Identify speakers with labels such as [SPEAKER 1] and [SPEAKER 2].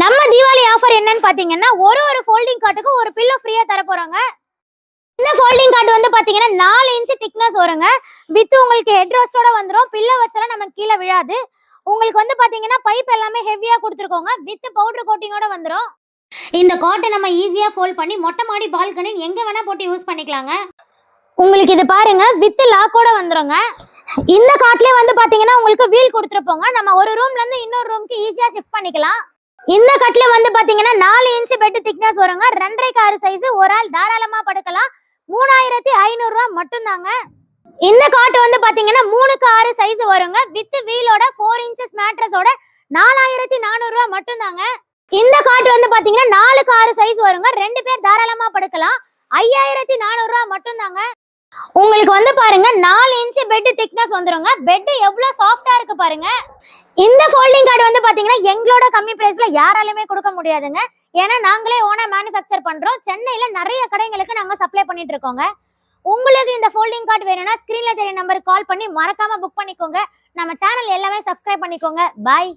[SPEAKER 1] நம்ம தீபாவளி ஆஃபர் என்னன்னு பாத்தீங்கன்னா ஒரு ஃபோல்டிங் காட்டுக்கு ஒரு பில்லோ ஃப்ரீயா தர போறாங்க. இந்த ஃபோல்டிங் காட் வந்து பாத்தீங்கன்னா 4 இன்ச் திக்னஸ் வருங்க. வித் உங்களுக்கு ஹெட் ரெஸ்டோட வந்துரும். பில்லோ வச்சாலும் நமக்கு கீழே விழாது. உங்களுக்கு வந்து பாத்தீங்கன்னா பைப் எல்லாமே ஹெவியா கொடுத்துருக்கோங்க. வித் பவுடர் கோட்டிங்கோட வந்துரும். இந்த காட்டை நம்ம ஈஸியா ஃபோல்ட் பண்ணி மொட்டை மாடி பால்கனி எங்க வேணா போட்டு யூஸ் பண்ணிக்கலாங்க. உங்களுக்கு இது பாருங்க வித் லாக்கோட வந்துருங்க. இந்த காட்லயே வந்து பாத்தீங்கன்னா உங்களுக்கு வீல் கொடுத்துருப்போங்க. நம்ம ஒரு ரூம்ல இருந்து இன்னொரு ரூமுக்கு ஈஸியா ஷிஃப்ட் பண்ணிக்கலாம். இந்த கட்ல வந்து பாத்தீங்கன்னா 4 இன்ச் பெட் திக்னஸ் வருங்க. 2.5 கார் சைஸ், ஒரு ஆள் தாராளமா படுக்கலாம். 3500 ரூபாய் மட்டும் தாங்க. இந்த காட் வந்து பாத்தீங்கன்னா 3க்கு 6 சைஸ் வருங்க. வித் வீலோட 4 இன்ச்சஸ் மேட்ரஸோட 4400 ரூபாய் மட்டும் தாங்க. இந்த காட் வந்து பாத்தீங்கன்னா 4க்கு 6 சைஸ் வருங்க. 2 பேர் தாராளமா படுக்கலாம். 5400 ரூபாய் மட்டும் தாங்க. உங்களுக்கு வந்து பாருங்க 4 இன்ச் பெட் திக்னஸ் வந்துருங்க. பெட் எவ்வளவு சாஃப்டா இருக்கு பாருங்க. இந்த ஃபோல்டிங் கார்டு வந்து பாத்தீங்கன்னா எங்களோட கம்மி பிரைஸ்ல யாராலுமே கொடுக்க முடியாதுங்க. ஏன்னா நாங்களே ஓனா மேனுஃபேக்சர் பண்றோம். சென்னையில நிறைய கடைகளுக்கு நாங்க சப்ளை பண்ணிட்டு இருக்கோங்க. உங்களுக்கு இந்த ஃபோல்டிங் கார்டு வேணும்னா ஸ்கிரீன்ல தெரிய நம்பருக்கு கால் பண்ணி மறக்காம புக் பண்ணிக்கோங்க. நம்ம சேனல் எல்லாமே சப்ஸ்கிரைப் பண்ணிக்கோங்க. பாய்.